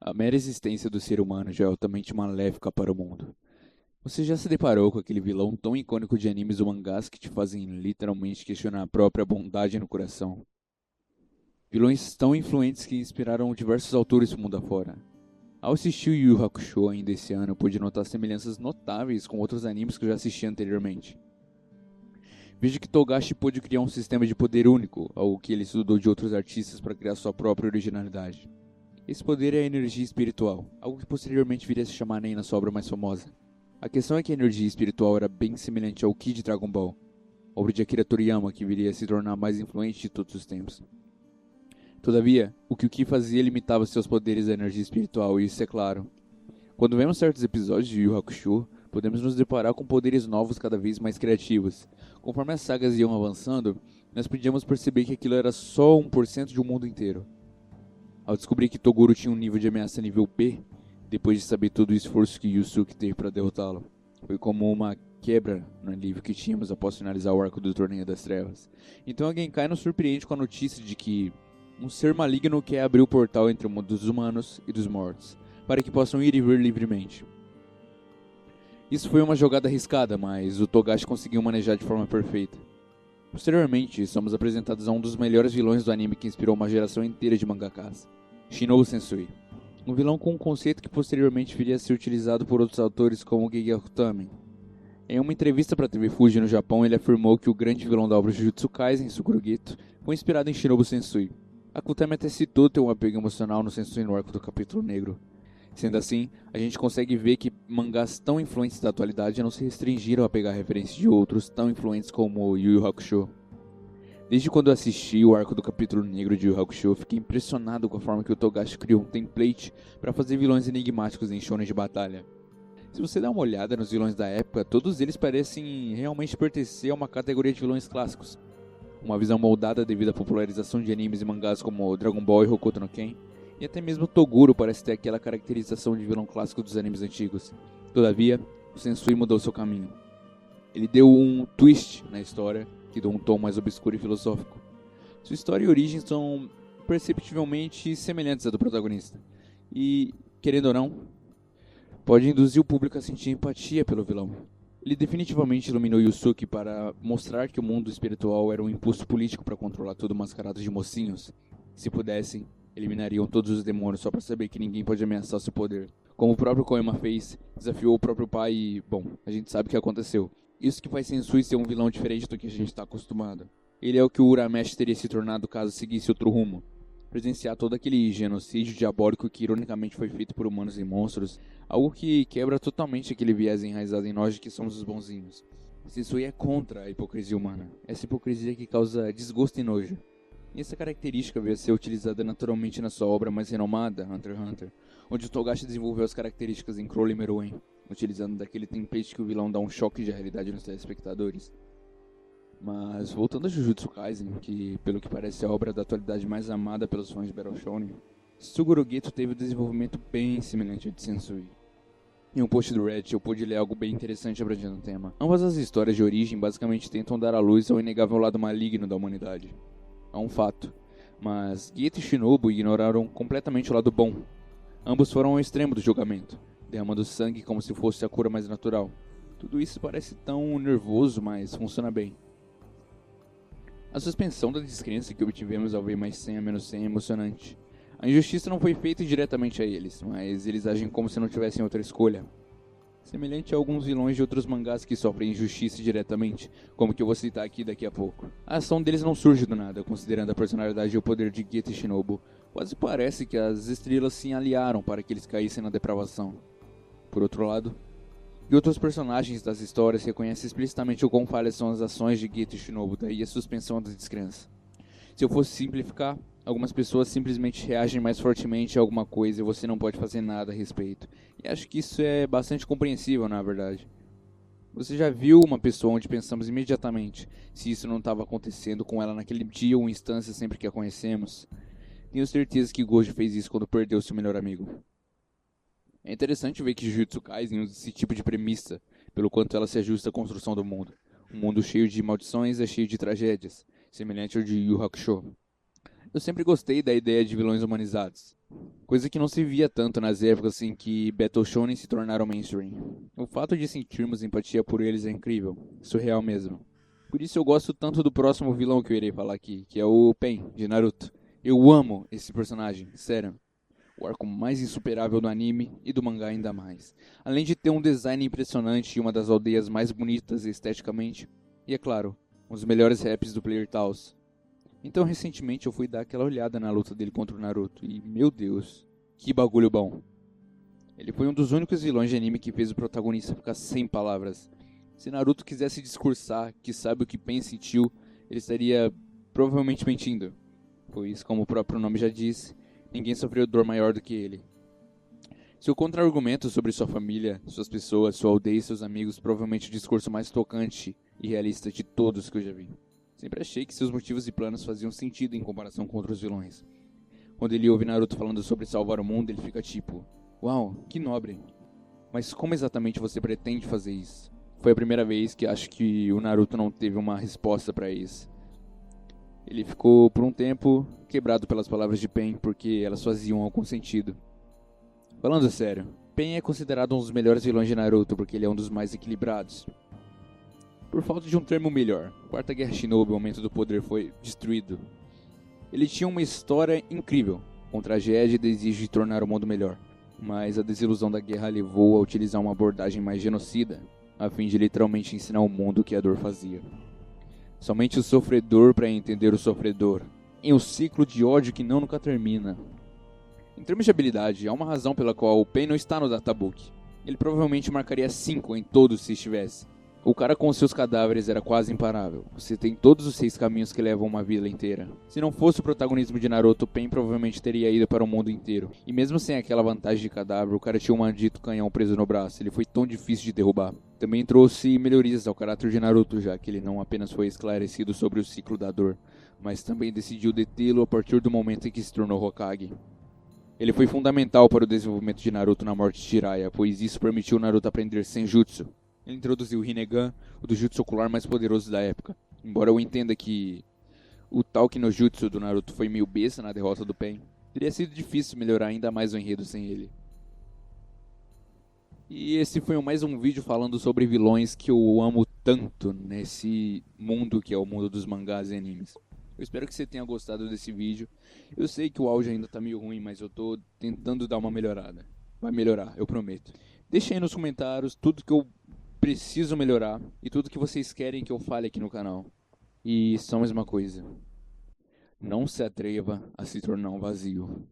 A mera existência do ser humano já é altamente maléfica para o mundo. Você já se deparou com aquele vilão tão icônico de animes ou mangás que te fazem literalmente questionar a própria bondade no coração? Vilões tão influentes que inspiraram diversos autores mundo afora. Ao assistir Yu Yu Hakusho ainda esse ano, eu pude notar semelhanças notáveis com outros animes que eu já assisti anteriormente. Vejo que Togashi pôde criar um sistema de poder único, algo que ele estudou de outros artistas para criar sua própria originalidade. Esse poder é a energia espiritual, algo que posteriormente viria a se chamar Nen na sua obra mais famosa. A questão é que a energia espiritual era bem semelhante ao Ki de Dragon Ball, obra de Akira Toriyama que viria a se tornar a mais influente de todos os tempos. Todavia, o que o Ki fazia limitava seus poderes à energia espiritual, e isso é claro. Quando vemos certos episódios de Yu Yu Hakusho, podemos nos deparar com poderes novos cada vez mais criativos. Conforme as sagas iam avançando, nós podíamos perceber que aquilo era só 1% de um mundo inteiro. Ao descobrir que Toguro tinha um nível de ameaça nível B, depois de saber todo o esforço que Yusuke teve para derrotá-lo, foi como uma quebra no alívio que tínhamos após finalizar o arco do Torneio das Trevas. Então a Genkai nos surpreende com a notícia de que um ser maligno quer abrir o portal entre o mundo dos humanos e dos mortos, para que possam ir e vir livremente. Isso foi uma jogada arriscada, mas o Togashi conseguiu manejar de forma perfeita. Posteriormente, somos apresentados a um dos melhores vilões do anime que inspirou uma geração inteira de mangakas, Shinobu Sensui. Um vilão com um conceito que posteriormente viria a ser utilizado por outros autores como Gege Akutami. Em uma entrevista para a TV Fuji no Japão, ele afirmou que o grande vilão da obra Jujutsu Kaisen, Suguru Geto, foi inspirado em Shinobu Sensui. Akutami até citou ter um apego emocional no Sensui no arco do Capítulo Negro. Sendo assim, a gente consegue ver que mangás tão influentes da atualidade não se restringiram a pegar referências de outros tão influentes como Yu Yu Hakusho. Desde quando eu assisti o arco do Capítulo Negro de Yu Yu Hakusho, fiquei impressionado com a forma que o Togashi criou um template para fazer vilões enigmáticos em shonen de batalha. Se você dá uma olhada nos vilões da época, todos eles parecem realmente pertencer a uma categoria de vilões clássicos. Uma visão moldada devido à popularização de animes e mangás como Dragon Ball e Hokuto no Ken, e até mesmo Toguro parece ter aquela caracterização de vilão clássico dos animes antigos. Todavia, o Sensui mudou seu caminho. Ele deu um twist na história, que deu um tom mais obscuro e filosófico. Sua história e origem são perceptivelmente semelhantes à do protagonista. E, querendo ou não, pode induzir o público a sentir empatia pelo vilão. Ele definitivamente iluminou Yusuke para mostrar que o mundo espiritual era um impulso político para controlar tudo mascarado de mocinhos. Se pudessem, eliminariam todos os demônios só para saber que ninguém pode ameaçar seu poder. Como o próprio Koema fez, desafiou o próprio pai e, bom, a gente sabe o que aconteceu. Isso que faz Sensui ser um vilão diferente do que a gente está acostumado. Ele é o que o Urameshi teria se tornado caso seguisse outro rumo. Presenciar todo aquele genocídio diabólico que ironicamente foi feito por humanos e monstros, algo que quebra totalmente aquele viés enraizado em nós de que somos os bonzinhos. Sensui é contra a hipocrisia humana, essa hipocrisia que causa desgosto e nojo. E essa característica veio a ser utilizada naturalmente na sua obra mais renomada, Hunter x Hunter, onde o Togashi desenvolveu as características em Crowley Meruem, utilizando daquele template que o vilão dá um choque de realidade nos telespectadores. Mas voltando a Jujutsu Kaisen, que pelo que parece é a obra da atualidade mais amada pelos fãs de Battle Shonen, Suguru Geto teve um desenvolvimento bem semelhante ao de Sensui. Em um post do Reddit eu pude ler algo bem interessante abrangendo o tema. Ambas as histórias de origem basicamente tentam dar à luz ao inegável lado maligno da humanidade. É um fato, mas Geto e Shinobu ignoraram completamente o lado bom. Ambos foram ao extremo do julgamento, derramando sangue como se fosse a cura mais natural. Tudo isso parece tão nervoso, mas funciona bem. A suspensão da descrença que obtivemos ao ver mais 100 a menos 100 é emocionante. A injustiça não foi feita diretamente a eles, mas eles agem como se não tivessem outra escolha. Semelhante a alguns vilões de outros mangás que sofrem injustiça diretamente, como que eu vou citar aqui daqui a pouco. A ação deles não surge do nada, considerando a personalidade e o poder de Geto e Shinobu. Quase parece que as estrelas se aliaram para que eles caíssem na depravação. Por outro lado, e outros personagens das histórias reconhecem explicitamente o quão falhas são as ações de Geto e Shinobu, daí a suspensão da descrença. Se eu fosse simplificar, algumas pessoas simplesmente reagem mais fortemente a alguma coisa e você não pode fazer nada a respeito. E acho que isso é bastante compreensível, na verdade. Você já viu uma pessoa onde pensamos imediatamente se isso não estava acontecendo com ela naquele dia ou instância sempre que a conhecemos? Tenho certeza que Gojo fez isso quando perdeu seu melhor amigo. É interessante ver que Jujutsu Kaisen usa esse tipo de premissa, pelo quanto ela se ajusta à construção do mundo. Um mundo cheio de maldições é cheio de tragédias, semelhante ao de Yu Yu Hakusho. Eu sempre gostei da ideia de vilões humanizados. Coisa que não se via tanto nas épocas em que Battle Shonen se tornaram mainstream. O fato de sentirmos empatia por eles é incrível, surreal mesmo. Por isso eu gosto tanto do próximo vilão que eu irei falar aqui, que é o Pain, de Naruto. Eu amo esse personagem, sério. O arco mais insuperável do anime e do mangá ainda mais. Além de ter um design impressionante e uma das aldeias mais bonitas esteticamente. E é claro, um dos melhores raps do Player Taos. Então recentemente eu fui dar aquela olhada na luta dele contra o Naruto e, meu Deus, que bagulho bom. Ele foi um dos únicos vilões de anime que fez o protagonista ficar sem palavras. Se Naruto quisesse discursar que sabe o que Pain sentiu, ele estaria provavelmente mentindo, pois, como o próprio nome já diz, ninguém sofreu dor maior do que ele. Seu contra-argumento sobre sua família, suas pessoas, sua aldeia e seus amigos, provavelmente o discurso mais tocante e realista de todos que eu já vi. Sempre achei que seus motivos e planos faziam sentido em comparação com outros vilões. Quando ele ouve Naruto falando sobre salvar o mundo, ele fica tipo: uau, que nobre. Mas como exatamente você pretende fazer isso? Foi a primeira vez que acho que o Naruto não teve uma resposta para isso. Ele ficou por um tempo quebrado pelas palavras de Pain porque elas faziam algum sentido. Falando sério, Pain é considerado um dos melhores vilões de Naruto porque ele é um dos mais equilibrados. Por falta de um termo melhor, Quarta Guerra Shinobi, o aumento do poder, foi destruído. Ele tinha uma história incrível, com tragédia e desejo de tornar o mundo melhor, mas a desilusão da guerra levou a utilizar uma abordagem mais genocida, a fim de literalmente ensinar ao mundo o que a dor fazia. Somente o sofredor para entender o sofredor, em um ciclo de ódio que nunca termina. Em termos de habilidade, há uma razão pela qual o Pain não está no databook. Ele provavelmente marcaria 5 em todos se estivesse. O cara com seus cadáveres era quase imparável. Você tem todos os 6 caminhos que levam uma vila inteira. Se não fosse o protagonismo de Naruto, Pain provavelmente teria ido para o mundo inteiro. E mesmo sem aquela vantagem de cadáver, o cara tinha um maldito canhão preso no braço. Ele foi tão difícil de derrubar. Também trouxe melhorias ao caráter de Naruto, já que ele não apenas foi esclarecido sobre o ciclo da dor, mas também decidiu detê-lo a partir do momento em que se tornou Hokage. Ele foi fundamental para o desenvolvimento de Naruto na morte de Jiraiya, pois isso permitiu Naruto aprender Senjutsu. Ele introduziu o Rinnegan, o do jutsu ocular mais poderoso da época. Embora eu entenda que o Talk no Jutsu do Naruto foi meio besta na derrota do Pain, teria sido difícil melhorar ainda mais o enredo sem ele. E esse foi mais um vídeo falando sobre vilões que eu amo tanto nesse mundo que é o mundo dos mangás e animes. Eu espero que você tenha gostado desse vídeo. Eu sei que o áudio ainda tá meio ruim, mas eu tô tentando dar uma melhorada. Vai melhorar, eu prometo. Deixa aí nos comentários tudo que eu preciso melhorar e tudo que vocês querem que eu fale aqui no canal. E só mais uma coisa. Não se atreva a se tornar um vazio.